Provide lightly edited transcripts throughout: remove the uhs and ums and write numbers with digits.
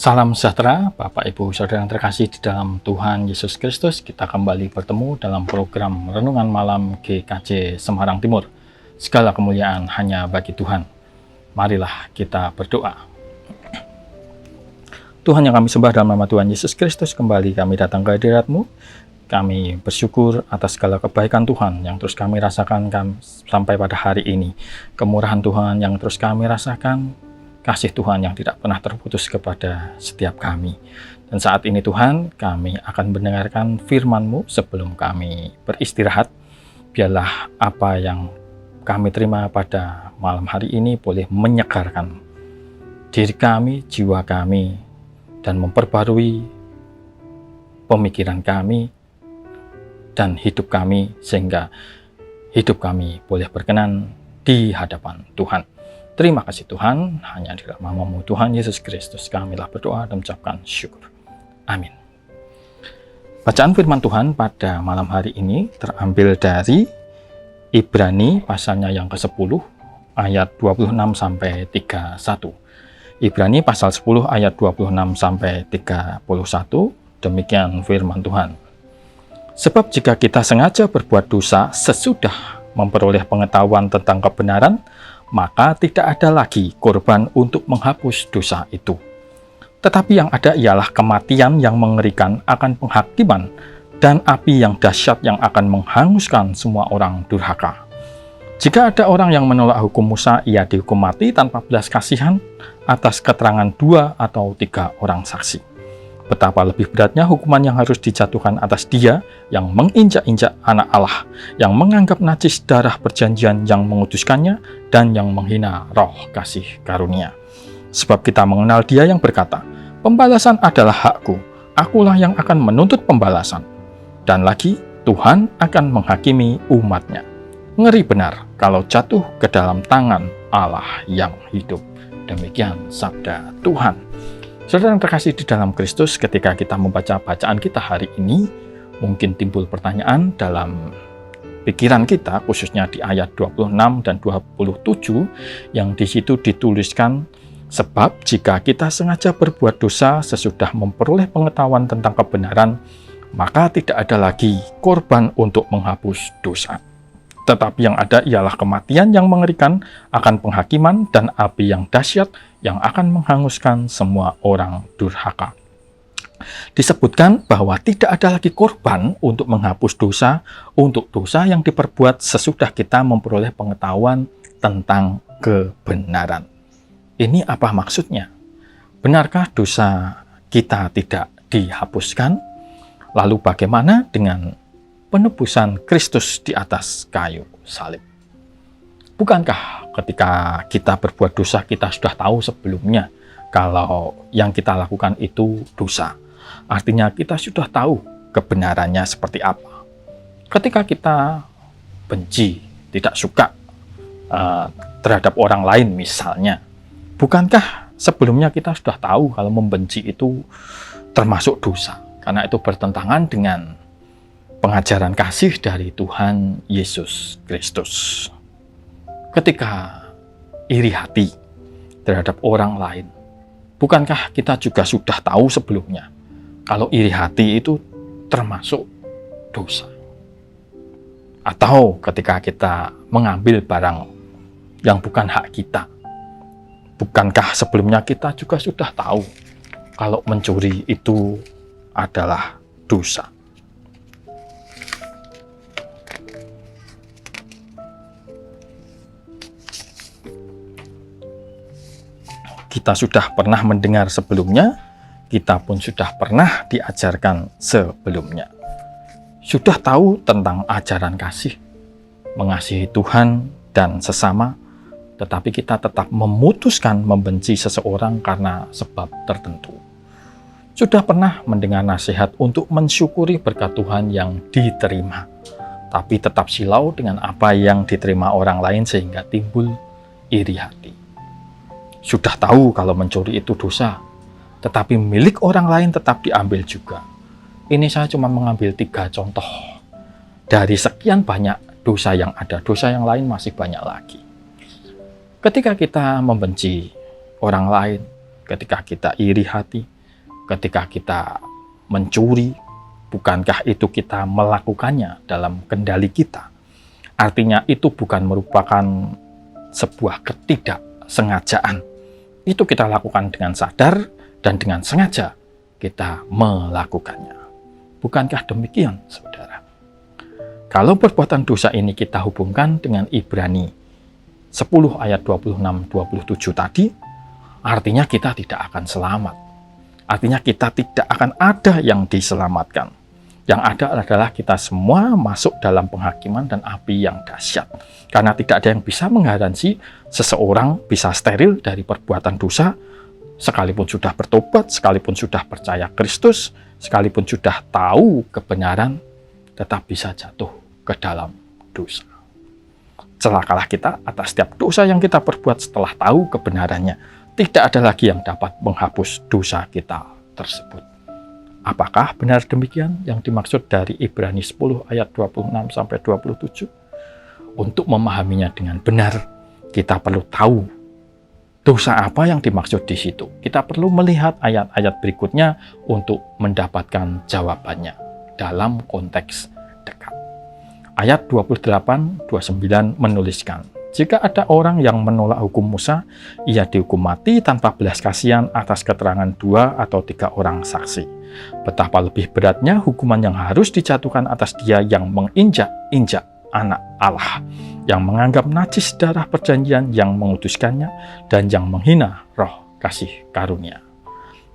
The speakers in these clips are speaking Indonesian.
Salam sejahtera, Bapak Ibu Saudara yang terkasih di dalam Tuhan Yesus Kristus. Kita kembali bertemu dalam program Renungan Malam GKJ Semarang Timur. Segala kemuliaan hanya bagi Tuhan. Marilah kita berdoa. Tuhan yang kami sembah dalam nama Tuhan Yesus Kristus, kembali kami datang ke hadirat-Mu. Kami bersyukur atas segala kebaikan Tuhan yang terus kami rasakan sampai pada hari ini. Kemurahan Tuhan yang terus kami rasakan, kasih Tuhan yang tidak pernah terputus kepada setiap kami. Dan saat ini Tuhan, kami akan mendengarkan firman-Mu sebelum kami beristirahat. Biarlah apa yang kami terima pada malam hari ini boleh menyegarkan diri kami, jiwa kami, dan memperbarui pemikiran kami dan hidup kami, sehingga hidup kami boleh berkenan di hadapan Tuhan. Terima kasih Tuhan, hanya di dalam nama-Mu Tuhan Yesus Kristus kamilah berdoa dan mengucapkan syukur. Amin. Bacaan firman Tuhan pada malam hari ini terambil dari Ibrani pasalnya yang ke-10 ayat 26 sampai 31. Ibrani pasal 10 ayat 26 sampai 31, demikian firman Tuhan. Sebab jika kita sengaja berbuat dosa sesudah memperoleh pengetahuan tentang kebenaran, maka tidak ada lagi korban untuk menghapus dosa itu. Tetapi yang ada ialah kematian yang mengerikan akan penghakiman dan api yang dahsyat yang akan menghanguskan semua orang durhaka. Jika ada orang yang menolak hukum Musa, ia dihukum mati tanpa belas kasihan atas keterangan 2 atau 3 orang saksi. Betapa lebih beratnya hukuman yang harus dijatuhkan atas dia yang menginjak-injak anak Allah, yang menganggap najis darah perjanjian yang menguduskannya, dan yang menghina roh kasih karunia. Sebab kita mengenal dia yang berkata, "Pembalasan adalah hakku, akulah yang akan menuntut pembalasan." Dan lagi, Tuhan akan menghakimi umatnya. Ngeri benar kalau jatuh ke dalam tangan Allah yang hidup. Demikian sabda Tuhan. Saudara yang terkasih di dalam Kristus, ketika kita membaca bacaan kita hari ini, mungkin timbul pertanyaan dalam pikiran kita, khususnya di ayat 26 dan 27, yang di situ dituliskan, sebab jika kita sengaja berbuat dosa sesudah memperoleh pengetahuan tentang kebenaran, maka tidak ada lagi korban untuk menghapus dosa. Tetapi yang ada ialah kematian yang mengerikan akan penghakiman dan api yang dahsyat yang akan menghanguskan semua orang durhaka. Disebutkan bahwa tidak ada lagi korban untuk menghapus dosa, untuk dosa yang diperbuat sesudah kita memperoleh pengetahuan tentang kebenaran. Ini apa maksudnya? Benarkah dosa kita tidak dihapuskan? Lalu bagaimana dengan penebusan Kristus di atas kayu salib? Bukankah ketika kita berbuat dosa, kita sudah tahu sebelumnya kalau yang kita lakukan itu dosa? Artinya kita sudah tahu kebenarannya seperti apa. Ketika kita benci, tidak suka terhadap orang lain misalnya, bukankah sebelumnya kita sudah tahu kalau membenci itu termasuk dosa? Karena itu bertentangan dengan pengajaran kasih dari Tuhan Yesus Kristus. Ketika iri hati terhadap orang lain, bukankah kita juga sudah tahu sebelumnya kalau iri hati itu termasuk dosa? Atau ketika kita mengambil barang yang bukan hak kita, bukankah sebelumnya kita juga sudah tahu kalau mencuri itu adalah dosa? Kita sudah pernah mendengar sebelumnya, kita pun sudah pernah diajarkan sebelumnya. Sudah tahu tentang ajaran kasih, mengasihi Tuhan dan sesama, tetapi kita tetap memutuskan membenci seseorang karena sebab tertentu. Sudah pernah mendengar nasihat untuk mensyukuri berkat Tuhan yang diterima, tapi tetap silau dengan apa yang diterima orang lain sehingga timbul iri hati. Sudah tahu kalau mencuri itu dosa, tetapi milik orang lain tetap diambil juga. Ini saya cuma mengambil 3 contoh dari sekian banyak dosa yang ada. Dosa yang lain masih banyak lagi. Ketika kita membenci orang lain, ketika kita iri hati, ketika kita mencuri, bukankah itu kita melakukannya dalam kendali kita? Artinya itu bukan merupakan sebuah ketidaksengajaan. Itu kita lakukan dengan sadar dan dengan sengaja kita melakukannya. Bukankah demikian, saudara? Kalau perbuatan dosa ini kita hubungkan dengan Ibrani 10 ayat 26-27 tadi, artinya kita tidak akan selamat. Artinya kita tidak akan ada yang diselamatkan. Yang ada adalah kita semua masuk dalam penghakiman dan api yang dahsyat. Karena tidak ada yang bisa menggaransi seseorang bisa steril dari perbuatan dosa, sekalipun sudah bertobat, sekalipun sudah percaya Kristus, sekalipun sudah tahu kebenaran, tetap bisa jatuh ke dalam dosa. Celakalah kita atas setiap dosa yang kita perbuat setelah tahu kebenarannya. Tidak ada lagi yang dapat menghapus dosa kita tersebut. Apakah benar demikian yang dimaksud dari Ibrani 10 ayat 26-27? Untuk memahaminya dengan benar, kita perlu tahu dosa apa yang dimaksud di situ. Kita perlu melihat ayat-ayat berikutnya untuk mendapatkan jawabannya dalam konteks dekat. Ayat 28-29 menuliskan, jika ada orang yang menolak hukum Musa, ia dihukum mati tanpa belas kasihan atas keterangan 2 atau 3 orang saksi. Betapa lebih beratnya hukuman yang harus dijatuhkan atas dia yang menginjak-injak anak Allah, yang menganggap najis darah perjanjian yang mengutuskannya, dan yang menghina roh kasih karunia.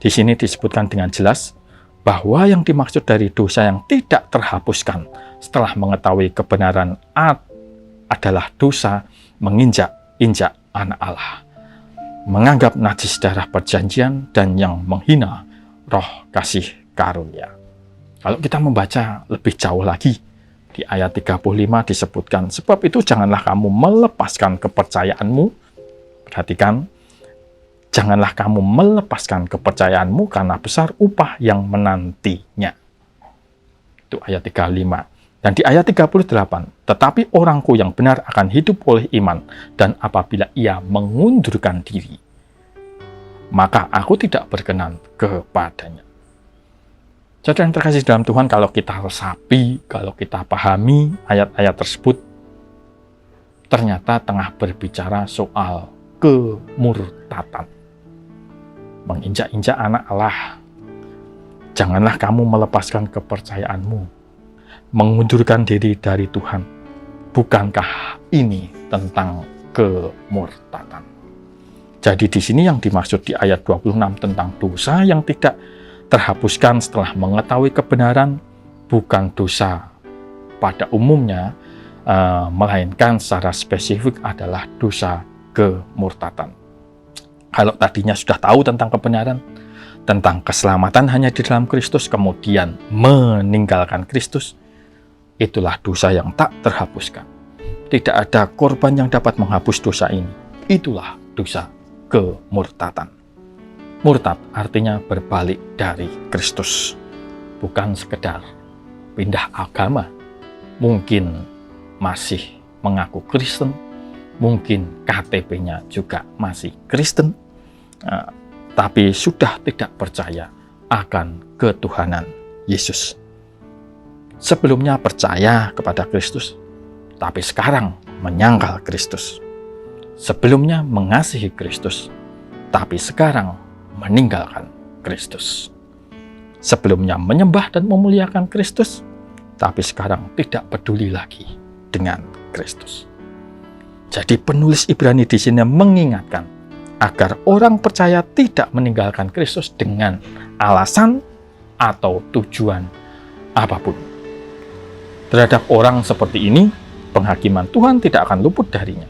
Di sini disebutkan dengan jelas bahwa yang dimaksud dari dosa yang tidak terhapuskan setelah mengetahui kebenaran adalah dosa menginjak-injak anak Allah, menganggap najis darah perjanjian, dan yang menghina roh kasih karunia. Kalau kita membaca lebih jauh lagi, di ayat 35 disebutkan, sebab itu janganlah kamu melepaskan kepercayaanmu. Perhatikan, janganlah kamu melepaskan kepercayaanmu karena besar upah yang menantinya. Itu ayat 35. Dan di ayat 38, tetapi orangku yang benar akan hidup oleh iman, dan apabila ia mengundurkan diri, maka aku tidak berkenan kepadanya. Saudara yang terkasih dalam Tuhan, kalau kita resapi, kalau kita pahami ayat-ayat tersebut, ternyata tengah berbicara soal kemurtatan. Menginjak-injak anak Allah. Janganlah kamu melepaskan kepercayaanmu, mengundurkan diri dari Tuhan. Bukankah ini tentang kemurtatan? Jadi di sini yang dimaksud di ayat 26 tentang dosa yang tidak terhapuskan setelah mengetahui kebenaran, bukan dosa pada umumnya, melainkan secara spesifik adalah dosa kemurtatan. Kalau tadinya sudah tahu tentang kebenaran, tentang keselamatan hanya di dalam Kristus, kemudian meninggalkan Kristus, itulah dosa yang tak terhapuskan. Tidak ada korban yang dapat menghapus dosa ini. Itulah dosa kemurtatan. Murtad artinya berbalik dari Kristus, bukan sekedar pindah agama. Mungkin masih mengaku Kristen, mungkin KTP-nya juga masih Kristen, tapi sudah tidak percaya akan ketuhanan Yesus. Sebelumnya percaya kepada Kristus, tapi sekarang menyangkal Kristus. Sebelumnya mengasihi Kristus, tapi sekarang meninggalkan Kristus. Sebelumnya menyembah dan memuliakan Kristus, tapi sekarang tidak peduli lagi dengan Kristus. Jadi penulis Ibrani di sini mengingatkan agar orang percaya tidak meninggalkan Kristus dengan alasan atau tujuan apapun. Terhadap orang seperti ini, penghakiman Tuhan tidak akan luput darinya.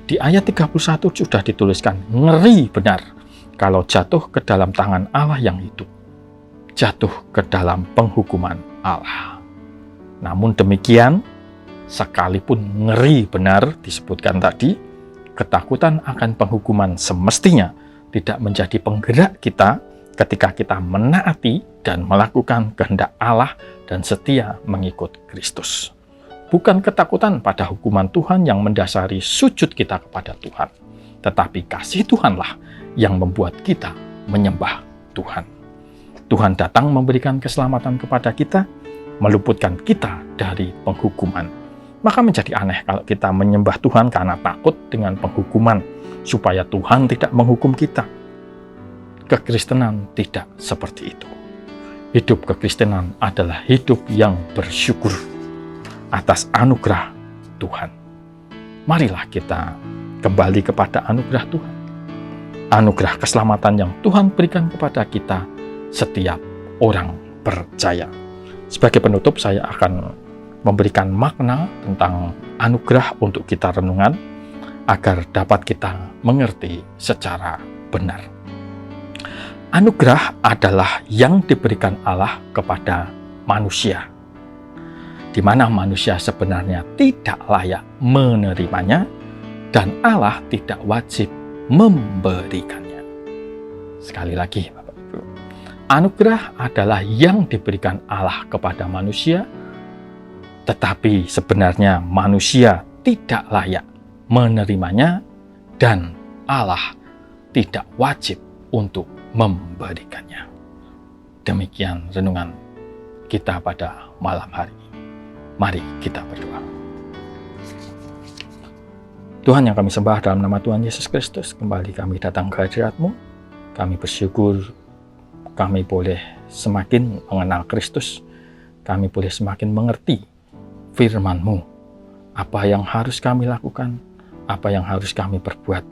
Di ayat 31 sudah dituliskan, ngeri benar kalau jatuh ke dalam tangan Allah yang hidup, jatuh ke dalam penghukuman Allah. Namun demikian, sekalipun ngeri benar disebutkan tadi, ketakutan akan penghukuman semestinya tidak menjadi penggerak kita ketika kita menaati dan melakukan kehendak Allah dan setia mengikut Kristus. Bukan ketakutan pada hukuman Tuhan yang mendasari sujud kita kepada Tuhan, tetapi kasih Tuhanlah yang membuat kita menyembah Tuhan. Tuhan datang memberikan keselamatan kepada kita, meluputkan kita dari penghukuman. Maka menjadi aneh kalau kita menyembah Tuhan karena takut dengan penghukuman, supaya Tuhan tidak menghukum kita. Kekristenan tidak seperti itu. Hidup kekristenan adalah hidup yang bersyukur atas anugerah Tuhan. Marilah kita kembali kepada anugerah Tuhan. Anugerah keselamatan yang Tuhan berikan kepada kita setiap orang percaya. Sebagai penutup, saya akan memberikan makna tentang anugerah untuk kita renungan agar dapat kita mengerti secara benar. Anugerah adalah yang diberikan Allah kepada manusia, di mana manusia sebenarnya tidak layak menerimanya dan Allah tidak wajib memberikannya. Sekali lagi, Bapak Ibu, anugerah adalah yang diberikan Allah kepada manusia, tetapi sebenarnya manusia tidak layak menerimanya dan Allah tidak wajib untuk memberikannya. Demikian renungan kita pada malam hari ini. Mari kita berdoa. Tuhan yang kami sembah, dalam nama Tuhan Yesus Kristus, kembali kami datang ke hadirat-Mu. Kami bersyukur kami boleh semakin mengenal Kristus. Kami boleh semakin mengerti firman-Mu. Apa yang harus kami lakukan, apa yang harus kami perbuat,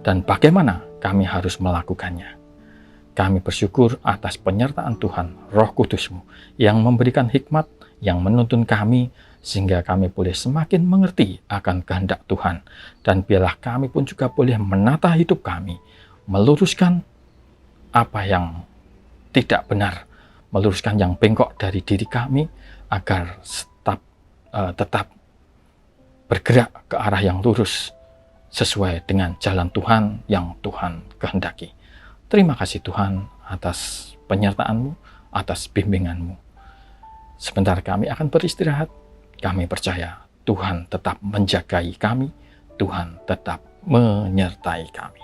dan bagaimana kami harus melakukannya. Kami bersyukur atas penyertaan Tuhan, Roh Kudus-Mu, yang memberikan hikmat, yang menuntun kami, sehingga kami boleh semakin mengerti akan kehendak Tuhan. Dan biarlah kami pun juga boleh menata hidup kami, meluruskan apa yang tidak benar, meluruskan yang bengkok dari diri kami, agar tetap bergerak ke arah yang lurus, sesuai dengan jalan Tuhan yang Tuhan kehendaki. Terima kasih Tuhan atas penyertaan-Mu, atas bimbingan-Mu. Sebentar kami akan beristirahat. Kami percaya Tuhan tetap menjagai kami, Tuhan tetap menyertai kami.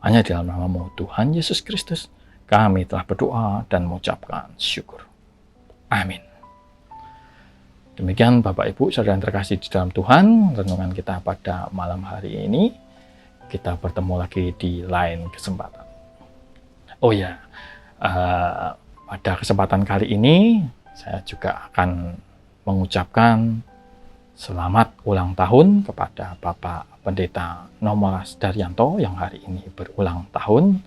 Hanya di dalam nama-Mu Tuhan Yesus Kristus, kami telah berdoa dan mengucapkan syukur. Amin. Demikian Bapak Ibu Saudara yang terkasih di dalam Tuhan, renungan kita pada malam hari ini. Kita bertemu lagi di lain kesempatan. Oh ya, pada kesempatan kali ini saya juga akan mengucapkan selamat ulang tahun kepada Bapak Pendeta Nomolas Daryanto yang hari ini berulang tahun.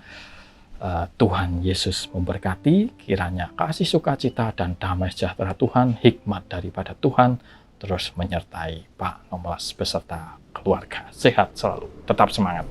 Tuhan Yesus memberkati, kiranya kasih sukacita dan damai sejahtera Tuhan, hikmat daripada Tuhan, terus menyertai Pak Nomolas beserta keluarga. Sehat selalu, tetap semangat.